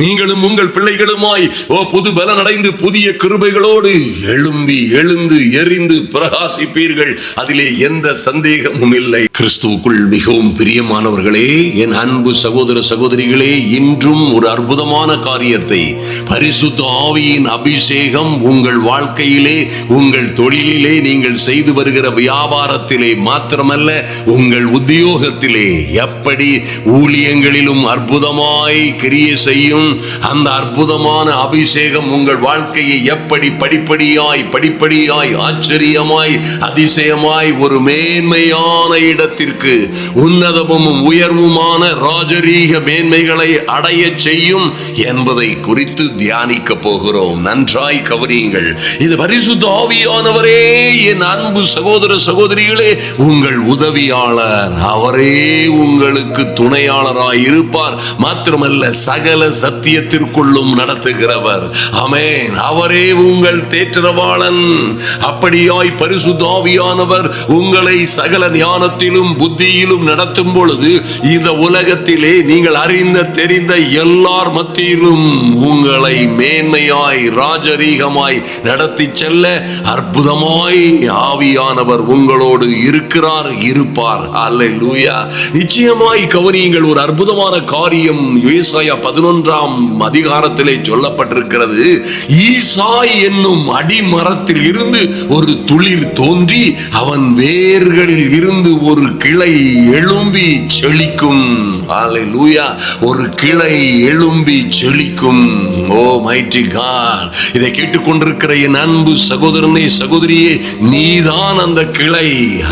நீங்களும் உங்கள் பிள்ளைகளுமாய் புது பலன் அடைந்து புதிய கிருபைகளோடு எழுந்து எரிந்து பிரகாசிப்பீர்கள். அதிலே எந்த சந்தேகமும் இல்லை. கிறிஸ்துவுக்குள் மிகவும் பிரியமானவர்களே, என் அன்பு சகோதர சகோதரிகளே, இன்றும் ஒரு அற்புதமான காரியத்தை பரிசுத்த ஆவியின் அபிஷேகம் உங்கள் வாழ்க்கையிலே, உங்கள் தொழிலிலே, நீங்கள் செய்து வருகிற வியாபாரத்திலே மாத்திரமல்ல, உங்கள் உத்தியோகத்திலே எப்படி ஊழியங்களிலும் அற்புதமாய் கிரியை செய்யும் அந்த அற்புதமான அபிஷேகம் உங்கள் வாழ்க்கையை எப்படி படிப்படியாய் ஆச்சரியமாய் அதிசயமாய் ஒரு மேன்மையான இடத்திற்கு, உன்னதமும் உயர்வுமான ராஜரீக மேன்மைகளை அடைய செய்யும் என்பதை குறித்து தியானிக்க போகிறோம். நன்றாய் கவனியுங்கள். இது பரிசுத்த ஆவியானவரே என் அன்பு சகோதர சகோதரிகளே உங்கள் உதவியாளர். அவரே உங்களுக்கு துணையாளராய் இருப்பார். மாத்திரமல்ல, சகல சத்தியத்திற்குள்ளும் நடத்துகிறவர். ஆமென். அவரே உங்கள் தேற்றரவாளன். அப்படியாய் பரிசுத்த ஆவியானவர் உங்களை சகல ஞானத்திலும் புத்தியிலும் நடத்தும் பொழுது இந்த உலகத்திலே நீங்கள் அறிந்த தெரிந்த எல்லார் மத்தியிலும் உங்களை மேன்மையாய் ராஜரீகமாய் நடத்தி செல்ல அற்புதமாய் ஆவியானவர் உங்களோடு இருக்கிறார், இருப்பார். அல்லேலூயா. நிச்சயமாய் கவனியுங்கள். ஒரு அற்புதமான காரியம் ஏசாயா 11ஆம் அதிகாரத்திலே சொல்லப்பட்டிருக்கிறது. ஈசாய் என்னும் அடிமரத்தில் இருந்து ஒரு துளிர் தோன்றி அவன் வேர்களில் இருந்து ஒரு கிளை எழும்பி செழிக்கும். அல்லேலூயா. ஒரு கிளை எழும்பி செழிக்கும். O mighty God. இதை கேட்டுக்கொண்டிருக்கிற என் அன்பு சகோதரனே சகோதரியே, நீதான் அந்த கிளை.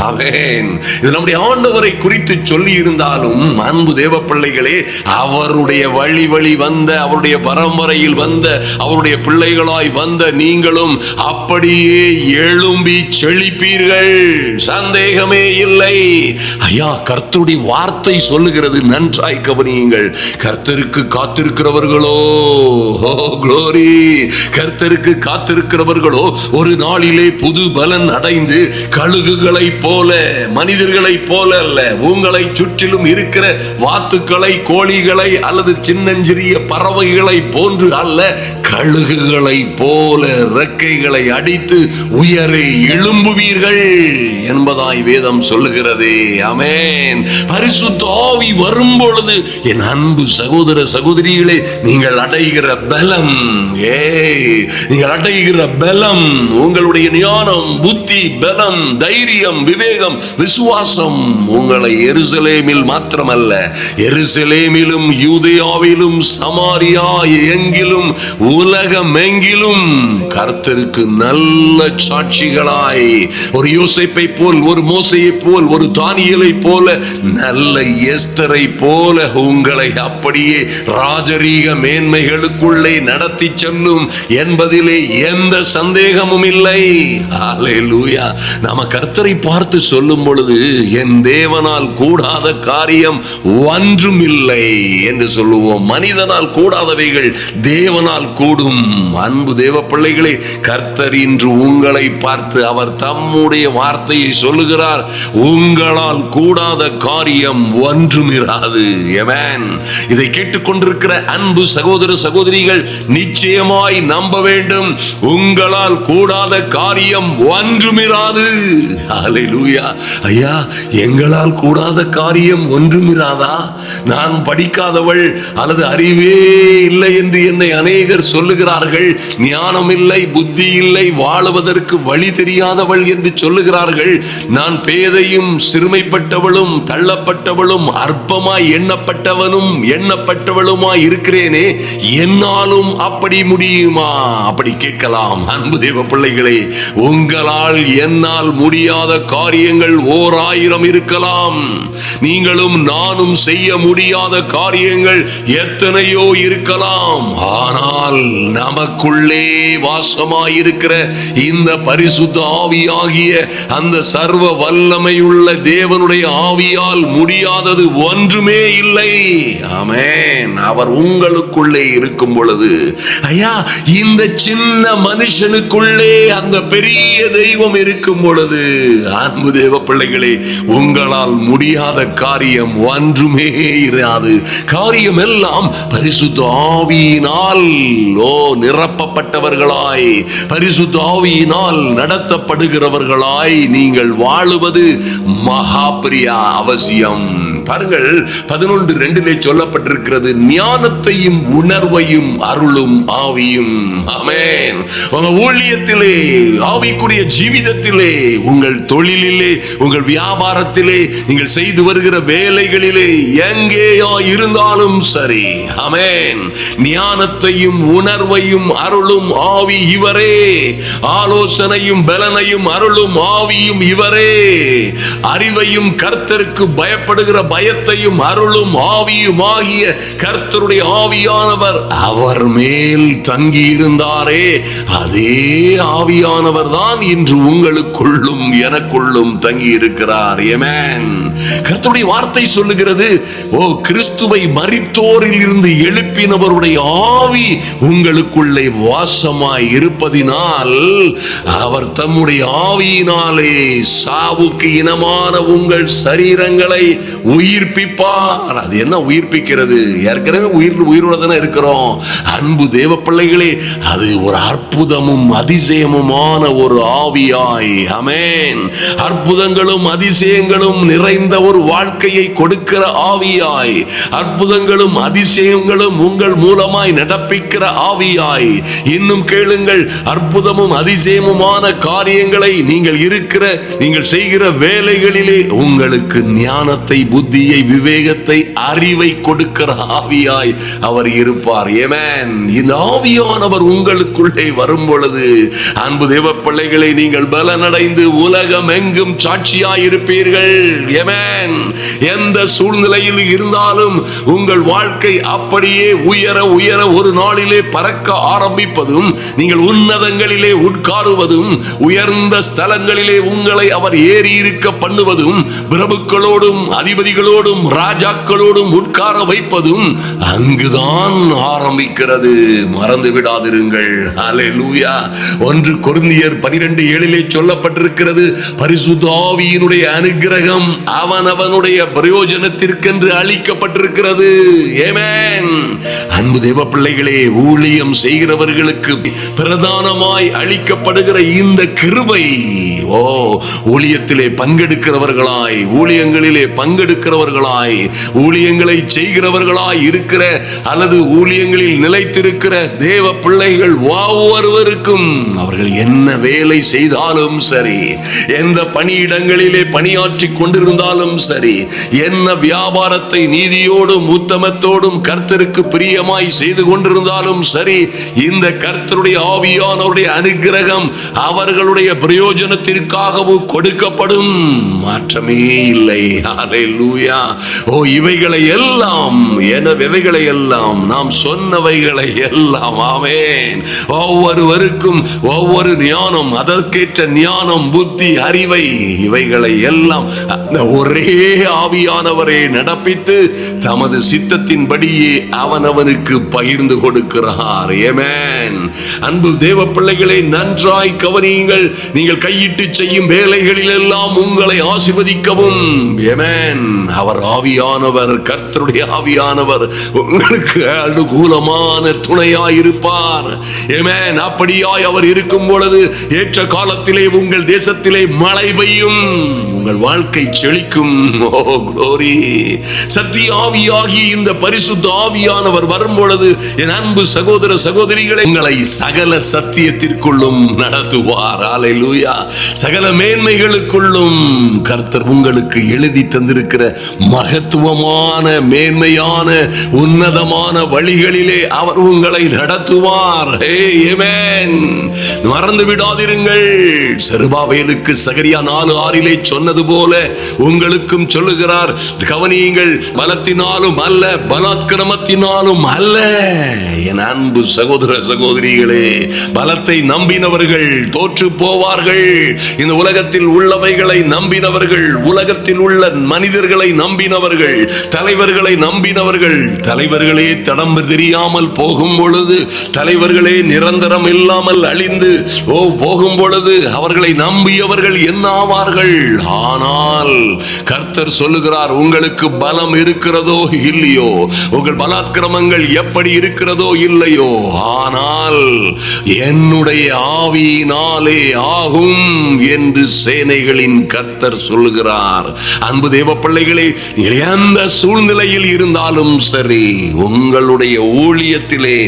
ஆமென். இது நம்முடைய ஆண்டவரை குறித்து சொல்லி இருந்தாலும் அன்பு தேவ பிள்ளைகளே, அவருடைய வழி வந்த, அவருடைய பரம்பரையில் வந்த, அவருடைய பிள்ளைகளாய் வந்த நீங்களும் அப்படியே எழும்பி செழிப்பீர்கள். சந்தேகமே இல்லை. ஐயா, கர்த்தருடைய வார்த்தை சொல்லுகிறது. நன்றாய் கவனியுங்கள். கர்த்தருக்கு காத்திருக்கிறவர்களோ, ஓ க்ளோரி, கர்த்தருக்கு காத்திருக்கிறவர்களோ ஒரு நாளிலே புது பலன் அடைந்து கழுகுகளை போல, மனிதர்களை போல அல்ல, உங்களை சுற்றிலும் இருக்கிற வாத்துக்களை, கோழிகளை அல்லது சின்னஞ்சிறிய பறவைகளை போன்று அல்ல, கழுகுகளை போல ரெக்கைகளை அடித்து உயரே எழும்புவீர்கள் என்பதாய் வேதம் சொல்லுகிறதே. ஆமென். பரிசுத்த ஆவி வரும் பொழுது என் அன்பு சகோதர சகோதரிகளே, நீங்கள் அடைகிற பலம், நீங்கள் அடைகிற பலம், உங்களுடைய ஞானம், புத்தி, பலம், தைரியம், விவேகம், விசுவாசம் உங்களை எருசலேமில் மாத்திரமல்ல, எருசலேமிலும் யூதேயாவிலும் சமாரியா எங்கிலும் உலகம் எங்கிலும் கர்த்தருக்கு நல்ல சாட்சிகளாய், ஒரு யோசேப்பை போல், ஒரு மோசேயை போல், ஒரு தானியேலை போல, நல்ல எஸ்தரை போல உங்களை அப்படியே ராஜரீக மேன்மைகளுக்குள்ளே நடத்தி செல்லும் என்பதிலே எந்த சந்தேகமும் இல்லை. அல்லேலூயா. நாம கர்த்தரை பார்த்து சொல்லும் பொழுது என் தேவனால் கூடாத காரியம் ஒன்றும் இல்லை என்று சொல்லுவோம். மனிதனால் கூடாதவைகள் தேவனால் கூடும். அன்பு தேவ பிள்ளைகளே, கர்த்தர் இன்று உங்களை பார்த்து அவர் தம்முடைய வார்த்தையை சொல்லுகிறார். உங்களால் கூடாத காரியம் ஒன்றும் இராது. ஆமென். இதை கேட்டுக்கொண்டிருக்கிற அன்பு சகோதர சகோதரிகள் நிச்சயமாய் நம்ப வேண்டும். உங்களால் கூடாத காரியம் ஒன்றும் இராது. அல்லேலூயா. ஐயா, எங்களால் கூடாத காரியம் ஒன்றும் இராதா? நான் படிக்காதவள் அல்லது அறிவே இல்லை என்று என்னை அநேகர் சொல்லுகிறார்கள். ஞானம் இல்லை, புத்தி இல்லை, வாழுவதற்கு வழி தெரியாதவள் என்று சொல்லுகிறார்கள். நான் பேதையும் சிறுமைப்பட்டவளும் தள்ளப்பட்டவளும் அற்பமாய் எண்ணப்பட்டவளுமாய் இருக்கிறேனே, என்னாலும் அப்படி முடியுமா? அப்படி கேட்கலாம். அன்பு தேவ பிள்ளைகளே, உங்களால் என்னால் முடியாத காரியங்கள் 1000 இருக்கலாம். நீங்களும் நானும் செய்ய முடியாத காரியங்கள் எத்தனையோ இருக்கலாம். ஆனால் நமக்குள்ளே வாசமாயிருக்கிற இந்த பரிசுத்த ஆவியாகிய அந்த சர்வ வல்லமையுள்ள தேவனுடைய ஆவியால் முடியாதது ஒன்றுமே இல்லை. ஆமென். அவர் உங்களுக்குள்ளே இருக்கும் பொழுது, ஐயா, இந்த சின்ன மனுஷனுக்குள்ளே அந்த பெரிய தெய்வம் இருக்கும் பொழுது, அன்பு தேவ பிள்ளைகளே, உங்களால் முடியாத காரியம் ஒன்றுமே இராது. காரியம் எல்லாம் பரிசுத்த ஆவியினால் நிரப்பப்பட்டவர்களாய், பரிசுத்த ஆவியினால் நடத்தப்படுகிறவர்களாய் நீங்கள் வாழுவது மகா பெரிய அவசியம். பாருங்கள், 11:2 சொல்லப்பட்டிருக்கிறது, ஞானத்தையும் உணர்வையும் அருளும் ஆவியும். ஆமென். உங்க ஊழியத்திலே, ஆவிக்குரிய ஜீவிதத்திலே, உங்கள் தொழிலிலே, உங்கள் வியாபாரத்திலே, நீங்கள் செய்து வருகிற வேலைகளிலே, எங்கேயா இருந்தாலும் சரி, ஆமென், ஞானத்தையும் உணர்வையும் அருளும் ஆவி இவரே. ஆலோசனையும் பலனையும் அருளும் ஆவியும் இவரே. அறிவையும் கர்த்தருக்கு பயப்படுகிற பயத்தையும் அருளும் ஆவியும் ஆகிய கர்த்தருடைய ஆவியானவர் அவர் மேல் தங்கி இருந்தாரே, அதே ஆவியானவர் தான் இன்று உங்களுக்குள்ளும் எனக்குள்ளும் தங்கி இருக்கிறார். ஆமென். கர்த்தருடைய வார்த்தை சொல்லுகிறது, கிறிஸ்துவை மரித்தோரில் இருந்து எழுப்பினவருடைய ஆவி உங்களுக்குள்ளே வாசமாய் இருப்பதினால் அவர் தம்முடைய ஆவியினாலே சாவுக்கு இனமான உங்கள் சரீரங்களை உயிர்ப்பிப்பார். அது என்ன உயிர்ப்பிக்கிறது? ஏற்கனவே உயிரோட இருக்கிறோம். அன்பு தேவ பிள்ளைகளே, அது ஒரு அற்புதமும் அதிசயமுமான ஒரு ஆவியாய், ஆமென், அற்புதங்களும் அதிசயங்களும் நிறைந்த ஒரு வாழ்க்கையை கொடுக்கிற ஆவியாய், அற்புதங்களும் அதிசயங்களும் உங்கள் மூலமாய் நடப்பிக்கிற ஆவியாய், இன்னும் கேளுங்கள், அற்புதமும் அதிசயமுமான காரியங்களை நீங்கள் செய்கிற வேலைகளிலே உங்களுக்கு ஞானத்தை, புத்தியை, விவேகத்தை, அறிவை கொடுக்கிற ஆவியாய் அவர் இருப்பார். ஆமென். இந்த ஆவியானவர் உங்களுக்குள்ளே வரும் பொழுது, அன்பு தேவ பிள்ளைகளை, நீங்கள் பலனடைந்து உலகம் எங்கும் சாட்சியாய் இருப்பீர்கள். ஆமென். எந்த சூழ்நிலையில் இருந்தாலும் உங்கள் வாழ்க்கை அப்படியே உயர உயர ஒரு நாளிலே பறக்க ஆரம்பிப்பதும், நீங்கள் உன்னதங்களிலே உட்காருவதும், உயர்ந்த ஸ்தலங்களிலே உங்களை அவர் ஏறி இருக்க பண்ணுவதும், பிரபுக்களோடும் அதிபதிகளோடும் ராஜாக்களோடும் உட்கார வைப்பதும் அங்குதான் ஆரம்பிக்கிறது. மறந்து விடாதிருங்கள். ஹல்லேலூயா. 1 கொரிந்தியர் 12:7 சொல்லப்பட்டிருக்கிறது, பரிசுத்த ஆவியினுடைய அனுக்கிரகம் அவனவனுடைய பிரயோஜனத்திற்கென்று அளிக்கப்பட்டிருக்கிறது. ஆமென். அன்பு தேவ பிள்ளைகளே, ஊழியம் செய்கிறவர்களுக்கு பிரதானமாய் அளிக்கப்படுகிற இந்த கிருபை, ஊழியத்திலே பங்கெடுக்கிறவர்களாய், ஊழியங்களிலே பங்கெடுக்கிறவர்களாய், ஊழியங்களை செய்கிறவர்களாய் இருக்கிற அல்லது ஊழியங்களில் நிலைத்திருக்கிற தேவ பிள்ளைகள் ஒவ்வொருவருக்கும், அவர்கள் என்ன வேலை செய்தாலும் சரி, எந்த பணியிடங்களிலே பணியாற்றி கொண்டிருந்தாலும் சரி, என்ன வியாபாரத்தை நீதியோடும் உத்தமத்தோடும் கர்த்தருக்கு பிரியமாய் செய்து கொண்டிருந்தாலும் சரி, இந்த கர்த்தருடைய ஆவியானவருடைய அனுக்கிரகம் அவர்களுடைய பிரயோஜனத்திற்காகவும் கொடுக்கப்படும். மாற்றமே இல்லை. ஹல்லேலூயா. இவைகளை எல்லாம், இவைகளை எல்லாம், நாம் சொன்னவைகளை எல்லாம், ஆமென், ஒவ்வொருவருக்கும் ஒவ்வொரு ஞானம், அதற்கேற்ற ஞானம், புத்தி, அறிவை, இவைகளை எல்லாம் அந்த ஒரே ஆவியானவரே நடப்பித்து தமது சித்தத்தின்படியே அவனவனுக்கு பகிர்ந்து கொடுக்கிறார். ஆமென். அன்பு தேவ பிள்ளைகளை, நன்றாய் கவனியுங்கள். நீங்கள் கையிட்டு செய்யும் வேலைகளில் எல்லாம் உங்களை ஆசீர்வதிக்கவும், ஆமென், அவர் ஆவியானவர், கர்த்தருடைய ஆவியானவர் உங்களுக்கு அனுகூலமான துணையாய் இருப்பார். ஆமென். அப்படியாய் அவர் இருக்கும் பொழுது ஏற்ற காலத்திலே உங்கள் தேசத்திலே மழை பெய்யும், உங்கள் வாழ்க்கை செழிக்கும். க்ளோரி. சத்திய ஆவியாகி இந்த பரிசுத்த ஆவியானவர் வரும் பொழுது, என் அன்பு சகோதர சகோதரிகளை, உங்களை சகல சத்தியத்திற்குள்ளும் நடத்துவார். ஹல்லேலூயா. சகல மேன்மைகளுக்குள்ளும் கர்த்தர் உங்களுக்கு எழுதி தந்திருக்கிற மகத்துவமான, மேன்மையான, உன்னதமான வழிகளிலே அவர் உங்களை நடத்துவார். மறந்து விடாதிருங்கள். செருபாபேலுக்கு சகரியா 4:6 சொன்னது சொன்னது போல உங்களுக்கும் சொல்லுகிறார், கவனியுங்கள், பலத்தினாலும் அல்ல, பலாத்கிரமத்தினாலும் அல்ல. என் அன்பு சகோதர சகோதரிகளே, பலத்தை நம்பினவர்கள் தோற்று போவார்கள். இந்த உலகத்தில் உள்ளவைகளை நம்பினவர்கள், உலகத்தில் உள்ள மனிதர்களை நம்பினவர்கள், தலைவர்களை நம்பினவர்கள், தலைவர்களே தடம் தெரியாமல் போகும் பொழுது, தலைவர்களே நிரந்தரம் இல்லாமல் அழிந்து போகும் பொழுது அவர்களை நம்பியவர்கள் என்ன ஆவார்கள்? ஆனால் கர்த்தர் சொல்லுகிறார், உங்களுக்கு பலம் இருக்கிறதோ இல்லையோ, உங்கள் பலாத்கிரமங்கள் எப்படி இருக்கிறதோ இல்லையோ, ஆனால் என்னுடைய ஆவியினாலே ஆகும் என்று சேனைகளின் கர்த்தர் சொல்லுகிறார். அன்பு தேவ பிள்ளைகளே, எந்த சூழ்நிலையில் இருந்தாலும் சரி, உங்களுடைய ஊழியத்திலே,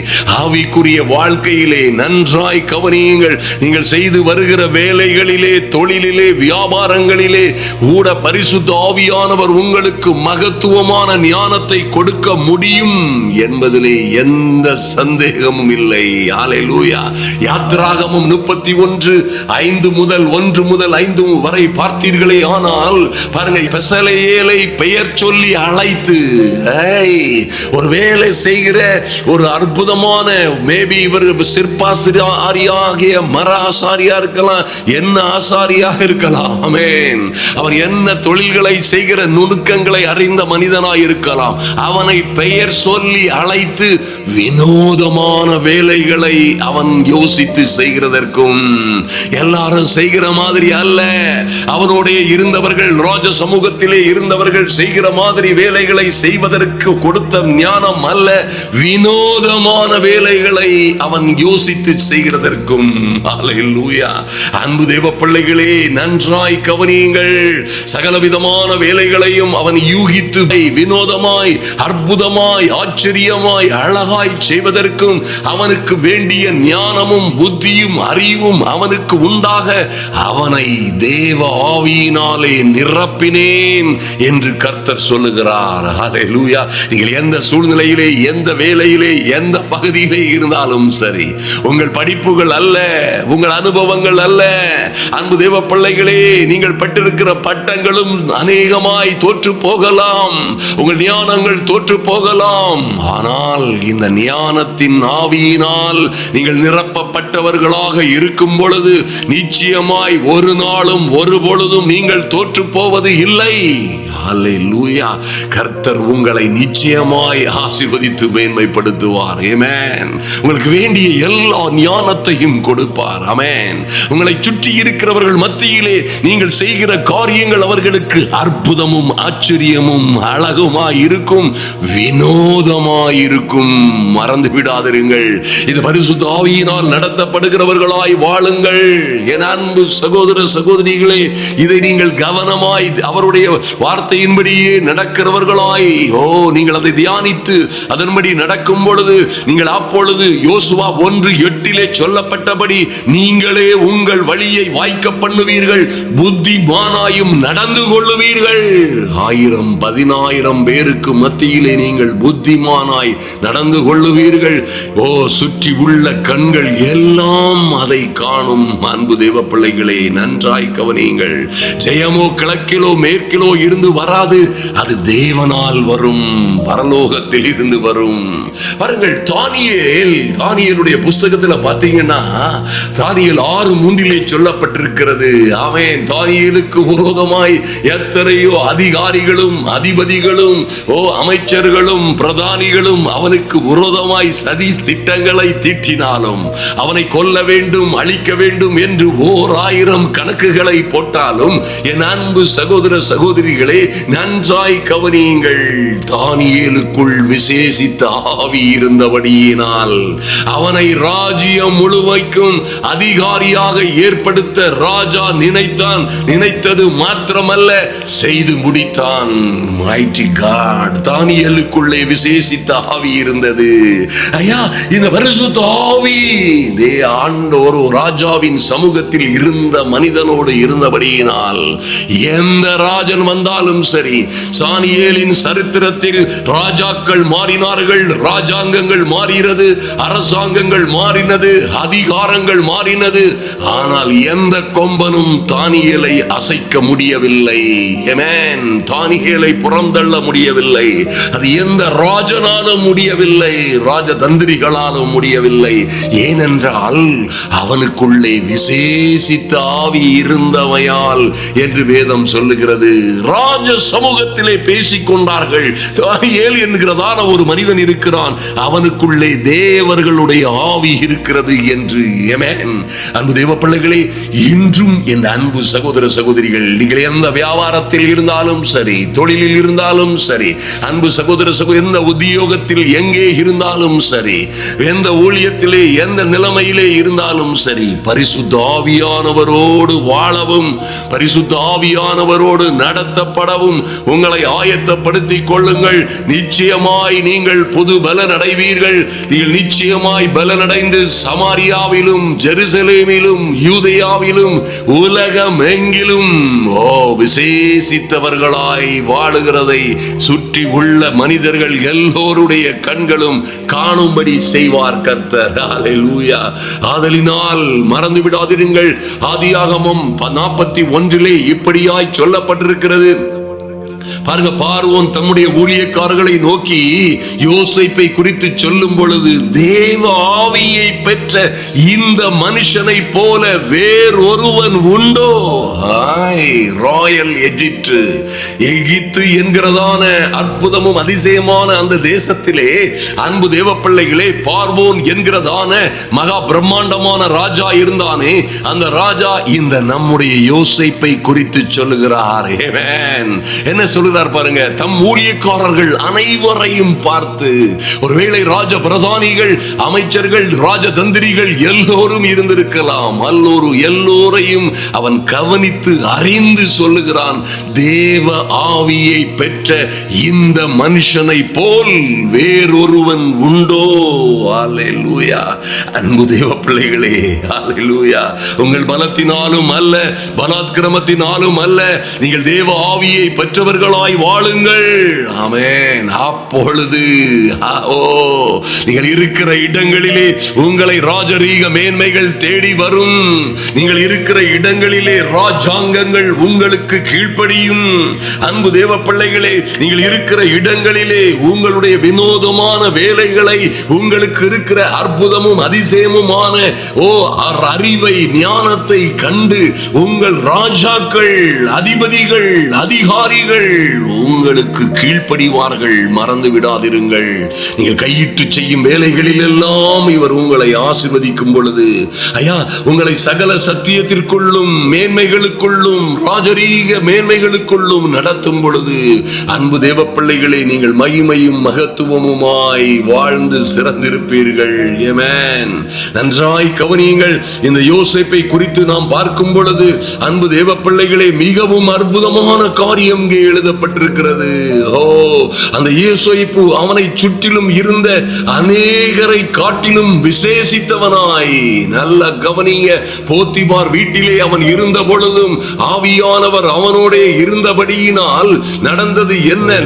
ஆவிக்குரிய வாழ்க்கையிலே நன்றாய் கவனியுங்கள். நீங்கள் செய்து வருகிற வேலைகளிலே, தொழிலிலே, வியாபாரங்களிலே கூட பரிசுத்த ஆவியானவர் உங்களுக்கு மகத்துவமான ஞானத்தை கொடுக்க முடியும் என்பதிலே எந்த சந்தேகமும் இல்லை. ஹல்லேலூயா. யாத்திராகமம் 31:5 முதல் 1 முதல் 5 வரை பார்த்தீர்களே ஆனால் பாருங்க, பெசலெயேலை பெயர் சொல்லி அழைத்து ஒரு வேலை செய்கிற ஒரு அற்புதமான, மேபி இவர் சிற்பாசாரியாகிய மர ஆசாரியா இருக்கலாம், என்ன ஆசாரியாக இருக்கலாம், ஆமென், அவர் என்ன தொழில்களை செய்கிற நுணுக்கங்களை அறிந்த மனிதனாய் இருக்கலாம், அவனை பெயர் சொல்லி அழைத்து வினோதமான வேலைகளை அவன் யோசித்து செய்கிறதற்கும், எல்லாரும் செய்கிற மாதிரி அல்ல, அவனோடைய இருந்தவர்கள், ராஜ சமூகத்திலே இருந்தவர்கள் செய்கிற மாதிரி வேலைகளை செய்வதற்கு கொடுத்த ஞானம் அல்ல, வினோதமான வேலைகளை அவன் யோசித்து செய்கிறதற்கும். ஹல்லேலூயா. அன்பு தேவ பிள்ளைகளே, நன்றாய் கவனியுங்கள். சகலவிதமான வேலைகளையும் அவன் யூகித்து வினோதமாய், அற்புதமாய், ஆச்சரியமாய், அழகாய் செய்வதற்கும் அவனுக்கு வேண்டிய ஞானமும் புத்தியும் அறிவும் அவனுக்கு உண்டாக அவனை தேவ ஆவியினாலே நிரப்பினேன் என்று கர்த்தர் சொல்லுகிறார். ஹல்லேலூயா. நீங்கள் எந்த சூழ்நிலையிலே, எந்த வேலையிலே, எந்த பகுதியிலே இருந்தாலும் சரி, உங்கள் படிப்புகள் அல்ல, உங்கள் அனுபவங்கள் அல்ல, அன்பு தேவ பிள்ளைகளே, நீங்கள் பட்டிருக்கிற பட்டங்களும் அநேகமாய் தோற்று போகலாம், உங்கள் ஞானங்கள் தோற்று போகலாம். ஆனால் இந்த ஞானத்தின் ஆவியினால் நீங்கள் நிரப்பப்பட்டவர்களாக இருக்கும் பொழுது நிச்சயமாய் ஒரு நாளும் ஒரு பொழுதும் நீங்கள் தோற்று போவது இல்லை. ஹல்லேலூயா. கர்த்தர் உங்களை நிச்சயமாய் ஆசீர்வதித்து மேன்மைப்படுத்துவார். ஆமென். உங்களுக்கு வேண்டிய எல்லா ஞானத்தையும் கொடுப்பார். ஆமென். உங்களை சுற்றி இருக்கிறவர்கள் மத்தியிலே நீங்கள் செய்கிற காரியங்கள் அவர்களுக்கு அற்புதமும் ஆச்சரியமும் அழகுமாய் இருக்கும், வினோதமாய் இருக்கும். மறந்து விடாதிருங்கள், இது பரிசுத்த ஆவியினால் நடத்தப்படுகிறவர்களாய் வாழுங்கள். என் அன்பு சகோதர சகோதரிகளே, இதை நீங்கள் கவனமாய் அவருடைய வார்த்தையின்படியே நடக்கிறவர்களாய், நீங்கள் அதை தியானித்து அதன்படி நடக்கும் பொழுது, நீங்கள் அப்பொழுது யோசுவா 1:8 சொல்லப்பட்டபடி நீங்களே உங்கள் வழியை வாய்க்க பண்ணுவீர்கள், புத்திமானாயும் நடந்து கொள்ளுவீர்கள். 1000-10,000 பேருக்கு மத்தியிலே நீங்கள் புத்திமானாய் நடந்து கொள்ளுவீர்கள். சுற்றி உள்ள கண்கள் எல்லாம் அதை காணும். அன்பு தேவ பிள்ளைகளே, நன்றாய் கவனியுங்கள். ஜெயமோ கிழக்கிலோ மேற்கிலோ இருந்து வராது, அது தேவனால் வரும், பரலோகத்தில் இருந்து வரும். பாருங்கள், தானியேலுடைய புஸ்தகத்தில் பார்த்தீங்கன்னா தானியேல் 6:3 சொல்லப்பட்டிருக்கிறது. ஆமென். தானியேலுக்கு விரோதமாய் எத்தனையோ அதிகாரிகளும் அதிபதிகளும் அமைச்சர்களும் பிரதானிகளும் அவனுக்கு விரோதமாய் சதி திட்டங்களை தீட்டினாலும், அவனை கொல்ல வேண்டும், அழிக்க வேண்டும் என்று 1000 கணக்குகளை போட்டாலும், என் அன்பு சகோதர சகோதரிகளே, நன்றாய் கவனியுங்கள். தானியேலுக்குள் விசேஷித்த ஆவி இருந்தபடியினால் அவனை ராஜ்யம் முழுமைக்கும் அதிகாரியாக ஏற்படுத்த ராஜா நினைத்தது மாத்திரமல்ல, செய்து முடித்தான். Mighty God. தானியேலுக்குள்ளே விசேஷித்த ஆவி இருந்தது. ஐயா, இந்த பரிசுத்த ஆவி ஒரு ராஜாவின் சமூகத்தில் இருந்த மனிதனோடு இருந்தபடியினால் எந்த ராஜன் வந்தாலும் சரி, தானியேலின் சரித்திர சரித்திரத்தில் ராஜாக்கள் மாறினார்கள், ராஜாங்கங்கள் மாறினது, அரசாங்கங்கள் மாறினது, அதிகாரங்கள் மாறினது. ஆனால் எந்த கொம்பனும் தானியேலை அசைக்க முடியவில்லை. ஆமென். தானியேலை புறந்தள்ள முடியவில்லை. அது எந்த ராஜனாலும் முடியவில்லை, ராஜதந்திரிகளாலும் முடியவில்லை. ஏனென்றால் அவனுக்குள்ளே விசேஷித்த ஆவி இருந்தவையால் என்று வேதம் சொல்லுகிறது. ராஜ சமூகத்திலே பேசிக்கொண்டார்கள். தானியேல் என்கிறதான ஒரு மனிதன் இருக்கிறான், அவனுக்குள்ளே தேவர்களுடைய ஆவி இருக்கிறது என்று. ஆமென். அன்பு தேவ பிள்ளைகளே, இன்றும் என் அன்பு சகோதர சகோதரிகள், நீங்கள் எந்த வியாபாரத்தில் இருந்தாலும் சரி, தொழிலில் இருந்தாலும் சரி, அன்பு சகோதர சகோதரி, எந்த உத்தியோகத்தில் எங்கே இருந்தாலும் சரி, எந்த ஊழியத்திலே எந்த நிலைமையிலே இருந்தாலும் சரி, பரிசுத்த ஆவியானவரோடு வாழவும், பரிசுத்த ஆவியானவரோடு நடத்தப்படவும் உங்களை ஆயத்தப்படுத்திக் கொள்ளுங்கள். நிச்சயமாய் நீங்கள் புது பலன் அடைவீர்கள். நீங்கள் நிச்சயமாய் பலனடைந்து சமாரியாவிலும், ஜெருசலேமிலும், யூதேயாவிலும், உலகம் எங்கிலும் விசேஷித்தவர்களாய் வாழுகிறதை சுற்றி உள்ள மனிதர்கள் எல்லோருடைய கண்களும் காணும்படி செய்வார் கர்த்தர். ஹல்லேலூயா. ஆதலினால் மறந்து விடாதிருங்கள், ஆதியாகமம் 41 இப்படியாய் சொல்லப்பட்டிருக்கிறது. பாருங்க, பார்வோன் தம்முடைய ஊழியக்காரர்களை நோக்கி யோசேப்பை குறித்து சொல்லும் பொழுது, தேவ ஆவியை பெற்ற இந்த மனுஷனை போல வேறொருவன் உண்டோ? ராயல் எகிப்து என்கிறதான அற்புதமும் அதிசயமான அந்த தேசத்திலே, அன்பு தேவ பிள்ளைகளே, பார்வோன் என்கிறதான மகா பிரம்மாண்டமான ராஜா இருந்தானே, அந்த ராஜா இந்த நம்முடைய யோசேப்பை குறித்து சொல்லுகிறார். என்ன சொல்லுகிறார் பாருங்க, தம் ஊழியக்காரர்கள் அனைவரையும் பார்த்து, ஒருவேளை ராஜ பிரதானிகள், அமைச்சர்கள், ராஜதந்திரிகள் எல்லோரும் இருந்திருக்கலாம், எல்லோரையும் அவன் கவனித்து அறிந்து சொல்லுகிறான், தேவ ஆவியை பெற்ற இந்த மனுஷனை போல் வேறொருவன் உண்டோ? ஹல்லேலூயா. அன்பு தேவ பிள்ளைகளே, ஹல்லேலூயா. உங்கள் பலத்தினாலும் அல்ல, பலாத்கிரமத்தினாலும் அல்ல, நீங்கள் தேவ ஆவியை பெற்றவர்களாய் வாழுங்கள். ஆமென். அப்பொழுது நீங்கள் இருக்கிற இடங்களிலே உங்களை ராஜரீக மேன்மைகள் தேடி வரும். நீங்கள் இருக்கிற இடங்களிலே ராஜாங்கங்கள் உங்களுக்கு கீழ்ப்படியும். அன்பு தேவ பிள்ளைகளே, நீங்கள் இருக்கிற இடங்களிலே உங்களுடைய வினோதமான வேலைகளை, உங்களுக்கு இருக்கிற அற்புதமும் அதிசயமுமான அறிவை, ஞானத்தை கண்டு உங்கள் ராஜாக்கள், அதிபதிகள், அதிகாரிகள் உங்களுக்கு கீழ்ப்படிவார்கள். மறந்து விடாதிருங்கள். நீங்கள் கையிட்டு செய்யும் வேலைகளில் எல்லாம் இவர் உங்களை ஆசீர்வதிக்கும் பொழுது, ஐயா, உங்களை சகல சத்தியத்திற்குள்ளும், மேன்மைகளுக்குள்ளும், ராஜரீக மேன்மைகளுக்குள்ளும் நடத்தும் பொழுது, அன்பு தேவ பிள்ளைகளே, நீங்கள் மகிமையும் மகத்துவமுமாய் வாழ்ந்து சிறந்திருப்பீர்கள். ஆமென். நன்றாய் கவனியுங்கள். இந்த யோசேப்பை குறித்து நாம் பார்க்கும் பொழுது, அன்பு தேவ பிள்ளைகளே, மிகவும் அற்புதமான காரியம் இங்கே எழுதப்பட்டிருக்கிறது. அந்த யோசேப்பு அவனை சுற்றிலும் இருந்த அநேகரை காட்டிலும் விசேஷித்தவனாய், நல்ல கவனிங்க, போத்திபார் வீட்டிலே அவன் இருந்த பொழுதும் ஆவியானவர் அவனோடே இருந்தபடியினால் நடந்தது என்ன?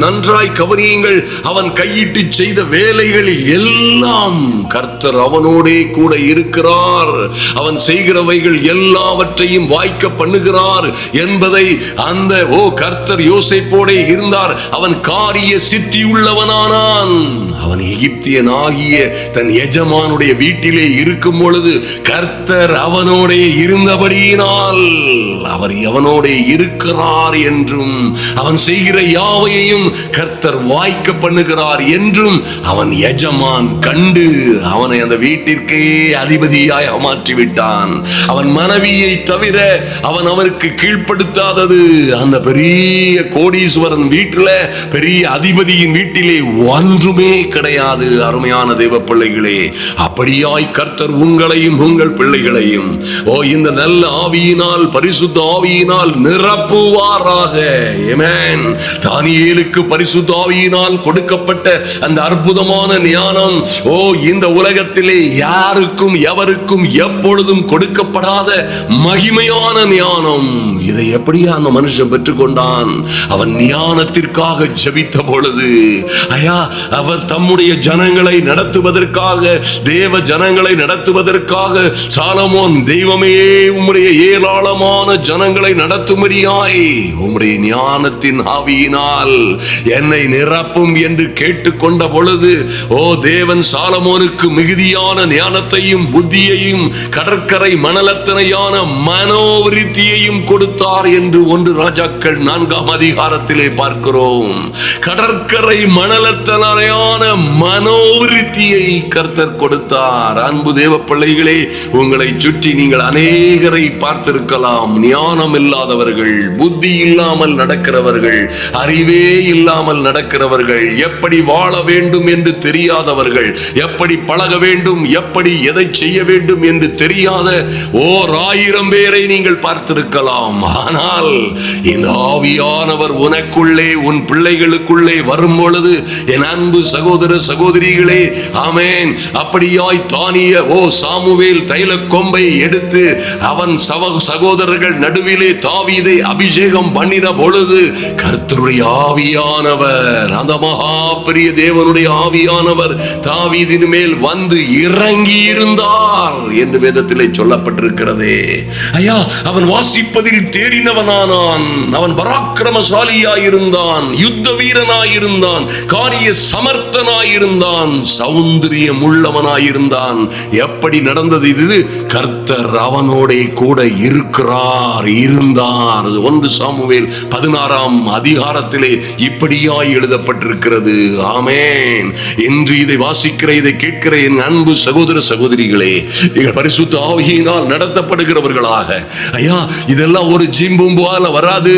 நன்றாய் கவனியுங்கள். அவன் கையிட்டு செய்த வேலைகளில் எல்லாம் கர்த்தர் அவனோடே கூட இருக்கிறார். அவன் செய்கிறவைகள் எல்லாவற்றையும் வாய்க்க பண்ணுகிறார் என்பதை அந்த கர்த்தர் யோசேப்போடே இருந்தார். அவன் காரிய சித்தி உள்ளவனானான். அவன் எகிப்தியன் ஆகிய தன் எஜமானுடைய வீட்டிலே இருக்கும் பொழுது கர்த்தர் அவனோடே இருந்தபடியினால் அவர் அவனோடே இருக்கிறார் என்றும், அவன் செய்கிற யாவையையும் கர்த்தர் வாய்க்க பண்ணுகிறார் என்றும் அவன் எஜமான் கண்டு அவனை அந்த வீட்டிற்கே அதிபதியாய் மாற்றிவிட்டான். அவன் மனைவியை தவிர அவன் அவனுக்கு கீழ்ப்படுத்தாதது அந்த பெரிய கோடீஸ்வரன் வீட்டில, பெரிய அதிபதியின் வீட்டிலே ஒன்றுமே கிடையாது. அருமையான தேவ பிள்ளைகளே, அப்படியாய் கர்த்தர் உங்களையும் உங்கள் பிள்ளைகளையும் இந்த நல்ல ஆவியினால், பரிசுத்த ஆவியினால் நிரப்புவாராக. ஆமென். தானியேலுக்கு பரிசுத்த ஆவியினால் கொடுக்கப்பட்ட அந்த அற்புதமான ஞானம் இந்த உலகத்திலே யாருக்கும் எவருக்கும் எப்பொழுதும் கொடுக்கப்படாத மகிமையான ஞானம். இதை எப்படியா அந்த மனுஷன் பெற்றுக்கொண்டான்? அவன் ஞானத்திற்காக ஜெபித்த பொழுது ஐயா, அவர் தம்முடைய ஜனங்களை நடத்துவதற்காக, தேவ ஜனங்களை நடத்துவதற்காக சாலமோன், தெய்வமே உம்முடைய ஏராளமான ஜனங்களை நடத்தும்படியாய் உம்முடைய ஞானத்தின் ஆவியினால் என்னை நிரப்பும் என்று கேட்டுக்கொண்ட பொழுது, ஓ தேவன் சாலமோனுக்கு மிகுதியான ஞானத்தையும் புத்தியையும் கடற்கரை மணலத்தனையான மனோவிருத்தியையும் கொடுத்தார் என்று 1 ராஜாக்கள் 4ஆம் அதிகாரத்திலே பார்க்கிறோம். கடற்கரை மணலத்தனையான மனோவிருத்தியை கர்த்தர் கொடுத்தார். அன்பு தேவ பிள்ளைகளே, உங்களை சுற்றி நீங்கள் அநேகரை பார்த்திருக்கலாம். ஞானம் இல்லாதவர்கள், புத்தி இல்லாமல் நடக்கிறவர்கள், அறிவே இல்லாமல் நடக்கிறவர்கள், எப்படி வாழ வேண்டும் என்று தெரியாதவர்கள், எப்படி பழக வேண்டும், எப்படி எதை செய்ய வேண்டும் என்று தெரியாத 1000 பேரை நீங்கள் பார்த்திருக்கலாம். ஆனால் இந்த ஆவியானவர் உனக்குள்ளே, உன் பிள்ளைகளுக்குள்ளே வரும் பொழுது, என் அன்பு சகோதர சகோதரிகளே, ஆமென், அப்படியாய் தானிய சாமுவேல் தைல கொம்பை எடுத்து அவன் சகோதரர்கள் நடுவிலே தாவீதை அபிஷேகம் பண்ணின பொழுது கர்த்தருடைய ஆவியானவர், அந்த மகா பெரிய தேவனுடைய ஆவியானவர் தாவீதின் மேல் வந்து இறங்கி இருந்தார் என்று வேதத்திலே சொல்லப்பட்டிருக்கிறதே. ஐயா, அவன் வாசிப்பதில் தேறினவனானான், அவன் பராக்கிரமசாலியாயிருந்தான், யுத்த வீரனாயிருந்தான், காரிய சமர்த்தனாயிருந்தான், சௌந்தரியம் உள்ளவனாயிருந்தான். எப்படி நடந்தது இது? கர்த்தர் அவனோட கூட இருக்கிறார், இருந்தார். 1 சாமுவேல் 16ஆம் அதிகாரத்திலே இப்படியாய் எழுதப்பட்டிருக்கிறது. ஆமென். இன்று இதை வாசிக்கிற, இதை கேட்கிற என் அன்பு சகோதர சகோதரிகளே, நீங்கள் பரிசுத்த ஆவியினால் நடத்தப்படுகிறவர்களாக, ஐயா, இதெல்லாம் ஒரு ஜிம்பும்பால வராது.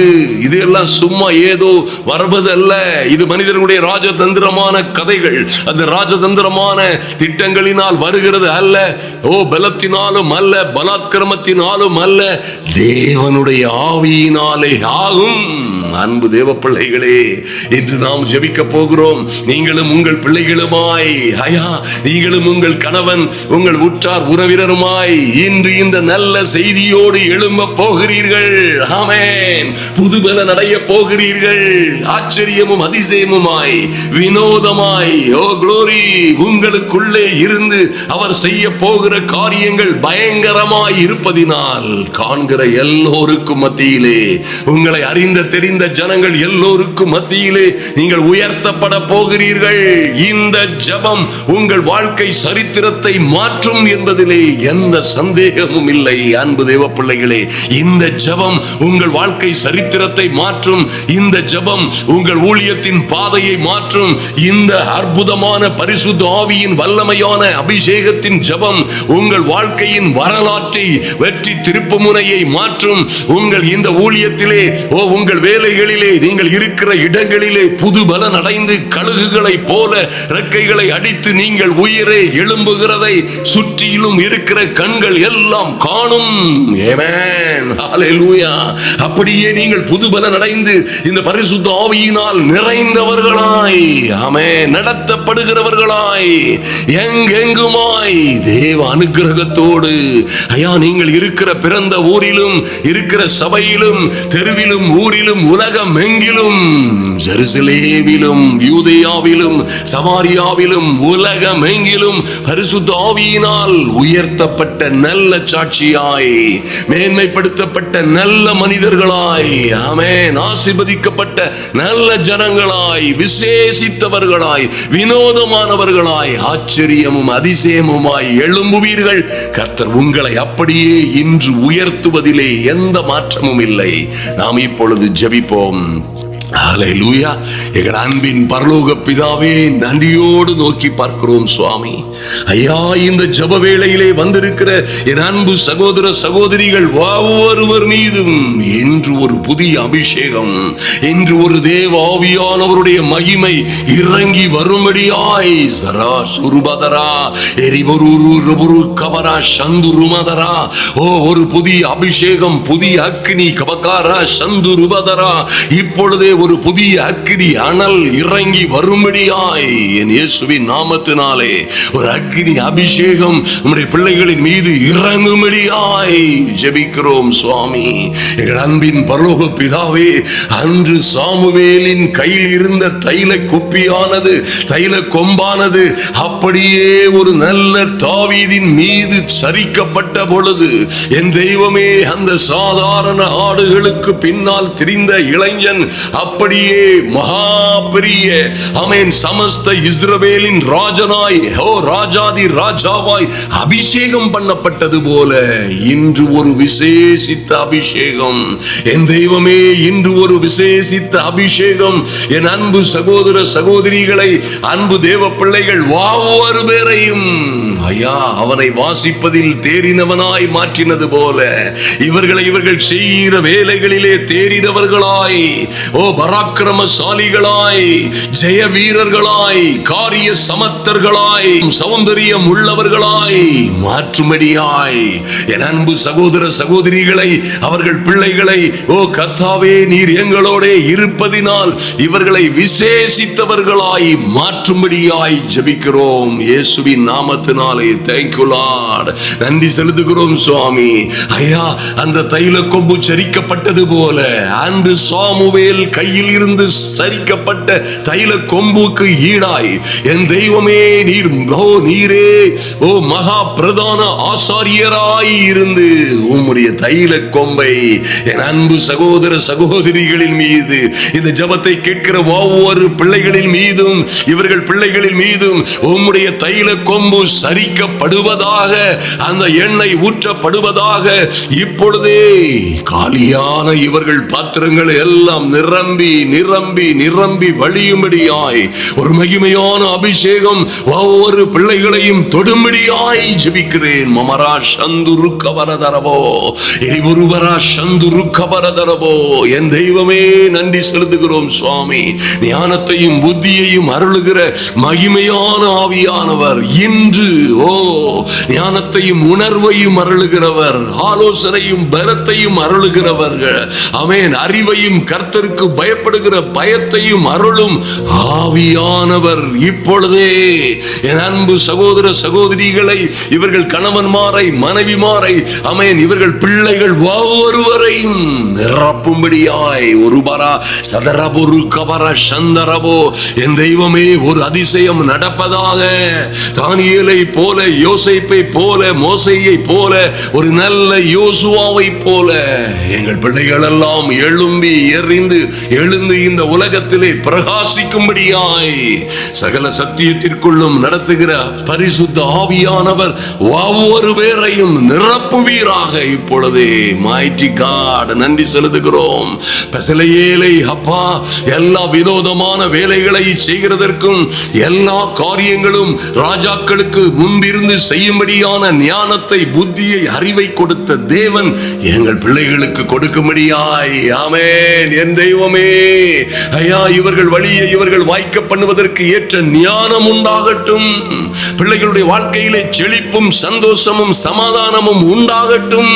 இதெல்லாம் சும்மா ஏதோ வருவதல்ல. இது மனிதர்களுடைய ராஜதந்திரமான கதைகள், அந்த ராஜதந்திரமான திட்டங்களினால் வருகிறது அல்ல. பலத்தினாலும் அல்ல, பலாத்கிரமத்தினாலும் அல்ல, தேவனுடைய ஆவியினாலே ஆகும். அன்பு தேவ பிள்ளைகளே, இன்று நாம் ஜெபிக்க போகிறோம். நீங்களும் உங்கள் பிள்ளைகளுமாய், ஐயா, நீங்களும் உங்கள் கணவன், உங்கள் உற்றார் உறவினருமாய் இன்று இந்த நல்ல செய்தியோடு எழும்ப போகிறீர்கள். ஆமென். புதுபலன் அடைய போகிறீர்கள். ஆச்சரியமும் அதிசயமுமாய், வினோதமாய், ஓ குளோரி, உங்களுக்குள்ளே இருந்து அவர் செய்ய போகிற காரியங்கள் பயங்கரமாய் இருப்பதினால் காண்கிற எல்லோருக்கும் மத்தியிலே, உங்களை அறிந்த தெரிந்த ஜனங்கள் எல்லோருக்கும் மத்தியிலே நீங்கள் உயர்த்தப்பட போகிறீர்கள். இந்த ஜெபம் உங்கள் வாழ்க்கை சரித்திரத்தை மாற்றும் என்பதிலே எந்த சந்தேகமும் இல்லை. அன்பு தேவ பிள்ளைகளே, இந்த ஜெபம் உங்கள் வாழ்க்கை சரித்திரத்தை மாற்றும். இந்த ஜெபம் உங்கள் ஊழியத்தின் பாதையை மாற்றும். இந்த அற்புதமான பரிசுத்த ஆவியின் வல்லமையான அபிஷேகத்தின் ஜெபம் உங்கள் வாழ்க்கையின் வரலாற்றை, வெற்றி திருப்பு முனையை மாற்றும். உங்கள் இந்த ஊழியத்திலே, உங்கள் வேலைகளிலே, நீங்கள் இருக்கிற இடங்களிலே புது பலன் அடைந்து கழுகுகளை போல ரெக்கைகளை அடித்து நீங்கள் உயிரே எழும்புகிறதை சுற்றிலும் இருக்கிற கண்கள் எல்லாம் காணும். ஆமென். ஹல்லேலூயா. அப்படியே நீங்கள் புது பலன் அடைந்து இந்த பரிசுத்த ஆவியினால் நிறைந்தவர்களாய், ஆமென், நடத்தப்படுகிறவர்களாய், எங்கெங்குமாய் தேவ அனுக்கிரகத்தோடு, ஐயா, நீங்கள் இருக்கிற பிறந்த ஊரிலும், இருக்கிற சபையிலும், தெருவிலும், ஊரிலும், உலகம் எங்கிலும், ஜெருசலேமிலும், யூதேயாவிலும், சமாரியாவிலும், உலகம் எங்கிலும் பரிசுத்த ஆவியினால் உயர்த்தப்பட்ட நல்ல சாட்சியாய், மேன்மைப்படுத்தப்பட்ட நல்ல மனிதர்களாய், ஆமென், ஆசீர்வதிக்கப்பட்ட நல்ல ஜனங்களாய், விசேஷித்தவர்களாய், வினோதமானவர்களாய், ஆச்சரியமும் அதிசயமுமாய் எழும்புவீர்கள். கர்த்தர் உங்களை அப்படியே இன்று உயர்த்துவதிலே எந்த மாற்றமும் இல்லை. நாம் இப்பொழுது ஜெபிப்போம். ஹல்லேலூயா. எங்கள் அன்பின் பரலோக பிதாவே, நன்றியோடு நோக்கி பார்க்கிறோம் சுவாமி. ஐயா, இந்த ஜெப வேளையிலே வந்திருக்கிற என் அன்பு சகோதர சகோதரிகள் ஒவ்வொருவர் மீதும் இன்று ஒரு புதிய அபிஷேகம், இன்று ஒரு தேவ ஆவியானவருடைய மகிமை இறங்கி வரும்படியாய் சரா சுருபதரா எரிபொரு கபரா சந்துருமதரா, ஒரு புதிய அபிஷேகம், புதிய அக்னி கபகாரா சந்துருபதரா இப்பொழுதே ஒரு புதிய அக்கினி அனல் இறங்கி வரும்படியாய் என் இயேசுவின் நாமத்தினாலே ஒரு அக்கினி அபிஷேகம் நம்முடைய பிள்ளைகளின் மீது இறங்கும்படியாய் ஜெபிக்கிறோம் சுவாமி. எங்கள் அன்பின் பரலோக பிதாவே, அன்று சாமுவேலின் கையில் இருந்த தைல குப்பியானது, தைல கொம்பானது அப்படியே ஒரு நல்ல தாவீதின் மீது சரிக்கப்பட்ட பொழுது, என் தெய்வமே, அந்த சாதாரண ஆடுகளுக்கு பின்னால் திரிந்த இளைஞன் அப்படியே மகா பெரிய ஆமென் சமஸ்த இஸ்ரவேலின் ராஜனாய், ராஜாதி ராஜாவாய் அபிஷேகம் பண்ணப்பட்டது போல இன்று ஒரு விசேஷித்த அபிஷேகம் என் தெய்வமே, இன்று ஒரு விசேஷித்த அபிஷேகம் என் அன்பு சகோதர சகோதரிகளை, அன்பு தேவ பிள்ளைகள் ஒவ்வொரு பேரையும் ஐயா அவனை வாசிப்பதில் தேறினவனாய் மாற்றினது போல இவர்கள் செய்கிற வேலைகளிலே தேறினவர்களாய், பராக்கிரமசாலிகளாய், ஜெய வீரர்களாய், காரிய சமர்த்தர்களாய், சௌந்தரியம் உள்ளவர்களாய் மாற்றும்படியாய் என் அன்பு சகோதர சகோதரிகளை, அவர்கள் பிள்ளைகளை கர்த்தாவே, நீர் எங்களோட இருப்பதினால் இவர்களை விசேஷித்தவர்களாய் மாற்றும்படியாய் ஜெபிக்கிறோம் இயேசுவின் நாமத்தினாலே. Thank you Lord. நன்றி செலுத்துகிறோம் சுவாமி. ஐயா, அந்த தைல கொம்பு சரிக்கப்பட்டது போல அன்று சாமுவேல் கையில் இருந்து சரிக்கப்பட்ட தைல கொம்புக்கு ஈடாய் என் தெய்வமே, நீரே மகா பிரதான ஆசாரியராய் இருந்து உம்முடைய தைல கொம்பை என் அன்பு சகோதர சகோதரிகளின் மீது, இந்த ஜெபத்தை கேட்கிற ஒவ்வொரு பிள்ளைகளின் மீதும், இவர்கள் பிள்ளைகளின் மீதும் உம்முடைய தைல கொம்பு சரிக்கப்படுவதாக, அந்த எண்ணெய் ஊற்றப்படுவதாக. இப்பொழுதே காலியான இவர்கள் பாத்திரங்கள் எல்லாம் நிரம்பி நிரம்பி நிரம்பி வழியும்படியாய் ஒரு மகிமையான அபிஷேகம் ஒவ்வொரு பிள்ளைகளையும் தொடும்படியாய் ஜெபிக்கிறேன். மமரா சந்துரு கபரதரபோ, எரிபுருவரா சந்துரு கபரதரபோ. என் தெய்வமே, நன்றி செலுத்துகிறோம் சுவாமி. ஞானத்தையும் புத்தியையும் அருளுகிற மகிமையான ஆவியானவர் இன்று ஞானத்தையும் உணர்வையும் அருளுகிறவர், ஆலோசனையும் பலத்தையும் அருளுகிறவர்கள். ஆமென். அறிவையும் கர்த்தருக்கு பயப்படுகிற பயத்தையும் அருளும் ஆவியானவர் இப்பொழுதே என் அன்பு சகோதர சகோதரிகளை, இவர்கள் கணவன்மாரை, மனைவிமாரை, ஆமென், இவர்கள் பிள்ளைகள் ஒவ்வொருவரையும் நிரப்பும்படியாய் ஒரு பரா சதரபுரு கபர சந்தரபோ. என் தெய்வமே, ஒரு அதிசயம் நடப்பதாக. தானியேலை போல, யோசேப்பை போல, மோசேயை போல, ஒரு நல்ல யோசுவாவை போல எங்கள் பிள்ளைகள் எல்லாம் எழும்பி எறிந்து எழுந்து இந்த உலகத்திலே பிரகாசிக்கும்படியாய் சகல சத்தியத்திற்குள்ளும் நடத்துகிற பரிசுத்த ஆவியானவர் ஒவ்வொரு பேரையும் நிரப்புவீராக இப்பொழுதே. மைட்டி காட், நன்றி செலுத்துகிறோம். பெசலேயேலை அப்பா, எல்லா வினோதமான வேலைகளை செய்கிறதற்கும், எல்லா காரியங்களும் ராஜாக்களுக்கு முன்பிருந்து செய்யும்படியான ஞானத்தை, புத்தியை, அறிவை கொடுத்த தேவன் எங்கள் பிள்ளைகளுக்கு கொடுக்கும்படியாய். ஆமென். என் தெய்வமே, ஐயா, இவர்கள் வழியை இவர்கள் வாய்க்க பண்ணுவதற்கு ஏற்ற ஞானம் உண்டாகட்டும். பிள்ளைகளுடைய வாழ்க்கையிலே செழிப்பும் சந்தோஷமும் சமாதானமும் உண்டாகட்டும்.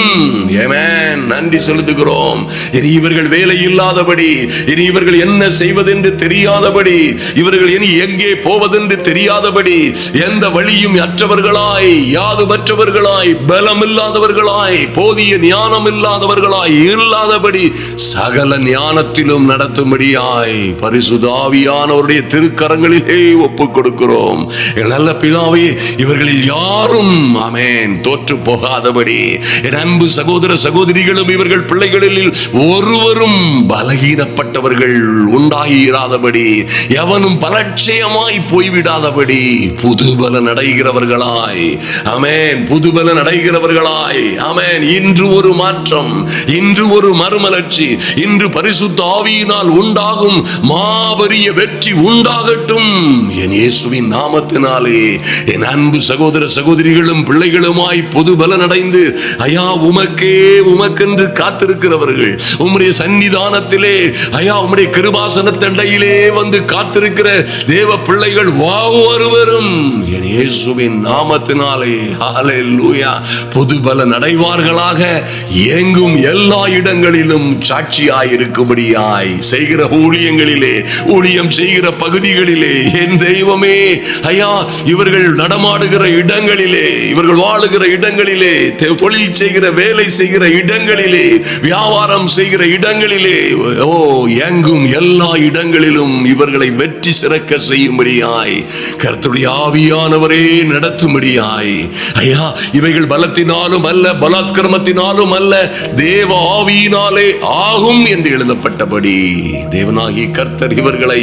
ஆமென். நன்றி செலுத்துகிறோம். இனி இவர்கள் வேலை இல்லாதபடி, இனி இவர்கள் என்ன செய்வதென்று தெரியாதபடி, இவர்கள் இனி எங்கே போவதென்று தெரியாதபடி, எந்த வழியும் அற்றவர்களாய், யாதுமற்றவர்களாய், பலம் இல்லாதவர்களாய், போதிய ஞானம் இல்லாதவர்களாய் இல்லாதபடி சகல ஞானத்திலும் நடத்தும்படியாய் பரிசுத்த ஆவியானவருடைய திருக்கரங்களிலே ஒப்புக் கொடுக்கிறோம். நல்ல பிதாவே, இவர்களில் யாரும் ஆமென் தோற்று போகாதபடி, என் அன்பு சகோதர சகோதரிகளும் இவர்கள் பிள்ளைகளில் ஒருவரும் பலகீனப்பட்டவர்கள் உண்டாகிறாதபடி, எவனும் பலட்சயமாய் போய்விடாதபடி புதுபலன் அடைகிறவர்களாய், ஆமென், புதுபலன் அடைகிறவர்களாய், ஆமென். இன்று ஒரு மாற்றம், இன்று ஒரு மறுமலர்ச்சி, இன்று பரிசுத்த ஆவியினால் உண்டாகும் மாபெரிய வெற்றி உண்டாகட்டும் என் இயேசுவின் நாமத்தினாலே. என் அன்பு சகோதர சகோதரிகளும் பிள்ளைகளுமாய் புது பலன் அடைந்து, ஐயா, உமக்கென்று காத்திருக்கிறவர்கள், உம்முடைய சன்னிதானத்திலே, ஐயா, உம்முடைய கிருபாசன தண்டையிலே வந்து காத்திருக்கிற தேவ பிள்ளைகள் ஒவ்வொருவரும் என் இயேசுவின் நாமத்தினாலே ஹல்லேலூயா பொதுபல நடைவார்களாக எங்கும் எல்லா இடங்களிலும் சாட்சியாய் இருக்கும்படியாய் செய்கிற ஊழியங்களிலே, ஊழியம் செய்கிற பகுதிகளிலே என் தெய்வமே ஐயா, இவர்கள் நடமாடுகிற இடங்களிலே, இவர்கள் வாழுகிற இடங்களிலே, தொழில் செய்கிற வேலை செய்கிற இடங்களிலே, வியாபாரம் செய்கிற இடங்களிலே, ஓ எங்கும் எல்லா இடங்களிலும் இவர்களை வெற்றி சிறக்க செய்யும்படியாய் கர்த்தருடைய ஆவியானவரே நடத்தும்படியாய் ஐயா, இவைகள் பலத்தினாலும் அல்ல, பலாத்கிரமத்தினாலும் அல்ல, தேவ ஆவியினாலே ஆகும் என்று எழுதப்பட்டபடி தேவனாகிய கர்த்தர் இவர்களை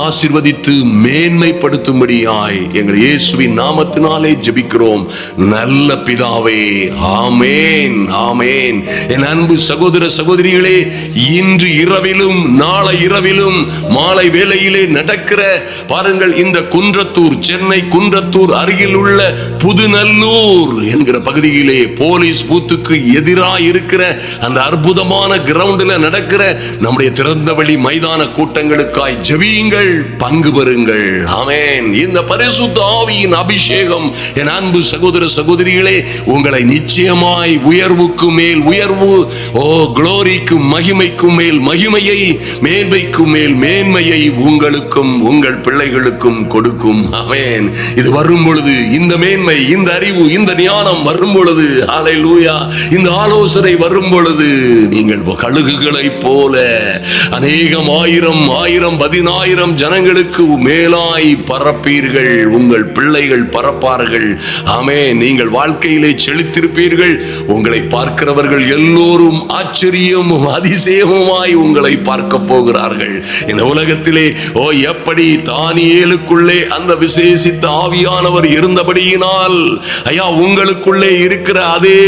ஆசீர்வதித்து மேன்மைப்படுத்தும்படியாய் எங்கள் இயேசுவின் நாமத்தினாலே ஜெபிக்கிறோம் நல்ல பிதாவே, ஆமேன் ஆமேன். என் அன்பு சகோதர சகோதரிகளே, இன்று இரவிலும் நாளை இரவிலும் மாலை வேளையிலே நடக்கிற பாருங்கள், இந்த குன்றத்தூர், சென்னை குன்றத்தூர் அருகில் உள்ள புதுநல்லூர் என்கிற பகுதியிலே போலீஸ் பூத்துக்கு எதிராக இருக்கிற அந்த அற்புதமான கிரவுண்டில் நடக்கிற நம்முடைய திறந்தவெளி மைதான கூட்டங்களுக்காய் ஜெபியுங்கள், பங்கு பெறுங்கள். ஆமென். இந்த பரிசுத்த ஆவியின் அபிஷேகம் என் அன்பு சகோதர சகோதரிகளே உங்களை நிச்சயமாய் உயர்வுக்கு மேல் உயர்வு, ஓ குளோரிக்கு மகிமைக்கு மேல் மகிமையை, மேன்மைக்கு மேல் மேன்மையை உங்களுக்கும் உங்கள் பிள்ளைகளுக்கும் கொடுக்கும். ஆமென். இது வரும் பொழுது, இந்த மேன்மை, இந்த அறிவு, இந்த ஞானம் வரும் பொழுது, ஹல்லேலூயா, இந்த ஆலோசனை வரும் பொழுது நீங்கள் கழுகுகளை போல அநேகம் ஆயிரம் ஆயிரம் 10,000 ஜனங்களுக்கு மேலாய் பரப்பீர்கள். உங்கள் பிள்ளைகள் பரப்பார்கள். ஆமென். நீங்கள் வாழ்க்கையிலே செழித்திருப்பீர்கள். உங்களை பார்க்கிறவர்கள் எல்லோரும் ஆச்சரியம் அதிசயமாய் உங்களை பார்க்க போகிறார்கள். இந்த உலகத்திலே ஓ எப்படி தானியேலுக்குள்ளே அந்த விசேஷித்த ஆவியானவர் இருந்தபடியினால் ஐயா, உங்களுக்குள்ளே இருக்கிற அதே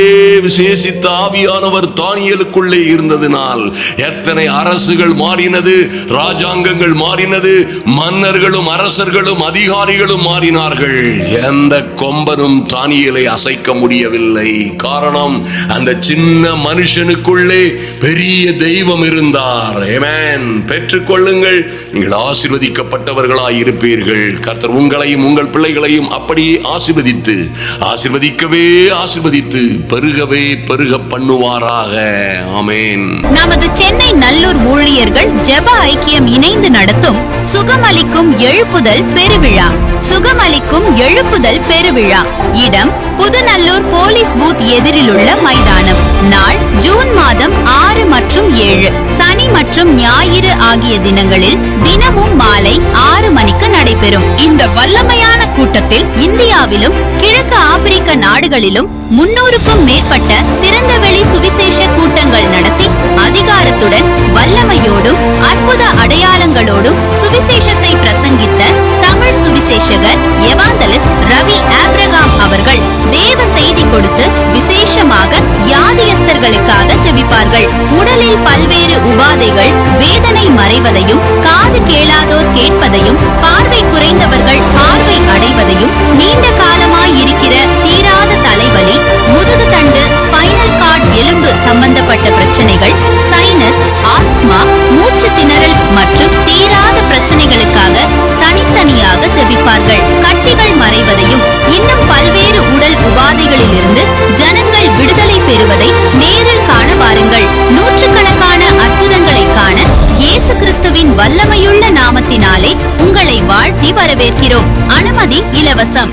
விசேஷித்த ஆவியானவர் தானியேலுக்குள்ளே இருந்ததினால் எத்தனை அரசுகள் மாறினது, ராஜாங்கங்கள் மாறினது, மன்னர்களும் அரசர்களும் அதிகாரிகளும் மாறினார்கள். எந்த கொம்பனும் தானியேலை அசைக்க முடியவில்லை. காரணம், அந்த சின்ன மனுஷனுக்குள்ளே பெரிய தெய்வம் இருந்தார். ஆமென். பெற்றுக்கொள்ளுங்கள், நீங்கள் ஆசீர்வதிக்கப்பட்டவர்களாய் இருப்பீர்கள். கர்த்தர் உங்களையும் உங்கள் பிள்ளைகளையும் அப்படியே ஆசீர்வதிக்கவே ஆசீர்வதித்து பெருகவே பெருக பண்ணுவாராக. ஆமென். நமது சென்னை நல்லூர் ஊழியர்கள் ஜெப ஐக்கியம் இணைந்து நடத்தும் சுகமளிக்கும் எழுப்புதல் பெருவிழா. சுகமளிக்கும் எழுப்புதல் பெருவிழா. இடம் புதுநல்லூர் போலீஸ் பூத் எதிரில் உள்ள மைதானம். நாள் ஜூன் மாதம் 6 மற்றும் 7, சனி மற்றும் ஞாயிறு ஆகிய தினங்களில் தினமும் மாலை 6 மணிக்கு நடைபெறும். இந்த வல்லமையான கூட்டத்தில் இந்தியாவிலும் கிழக்கு ஆப்பிரிக்க நாடுகளிலும் 300க்கும் மேற்பட்ட திறந்தவெளி சுவிசேஷ கூட்டங்கள் நடத்தி அதிகாரத்துடன் வல்லமையோடும் அற்புத அடையாளங்களோடும் சுவிசேஷத்தை பிரசங்கித்த தமிழ் சுவிசேஷகர் எவாந்தலிஸ்ட் ரவி ஆபிரகாம் அவர்கள் தேவ செய்தி கொடுத்து விசேஷமாக வியாதியஸ்தர்களுக்காக ஜெபிப்பார்கள். உடலில் பல்வேறு உபாதைகள், வேதனை மறைவதையும், காது கேளாதோர் கேட்பதையும், பார்வை குறைந்தவர்கள் பார்வை அடைவதையும், நீண்ட காலமாய் இருக்கிற தீராத தலைவலி, முதுகு தண்டு, ஸ்பைனல் கார்டு எலும்பு சம்பந்தப்பட்ட பிரச்சனைகள், சைனஸ், ஆஸ்துமா, மூச்சு திணறல் மற்றும் தீராத பிரச்சனைகளுக்காக தனித்தனியாக ஜெபிப்பார்கள். கட்டிகள் மறைவதையும் இன்னும் பல்வேறு உடல் உபாதைகளிலிருந்து ஜனங்கள் விடுதலை பெறுவதை நேரில் காண வாருங்கள். நூற்றுக்கணக்கான அற்புதங்களை காண இயேசு கிறிஸ்துவின் வல்லமையுள்ள நாமத்தினாலே உங்களை வாழ்த்தி வரவேற்கிறோம். அனுமதி இலவசம்.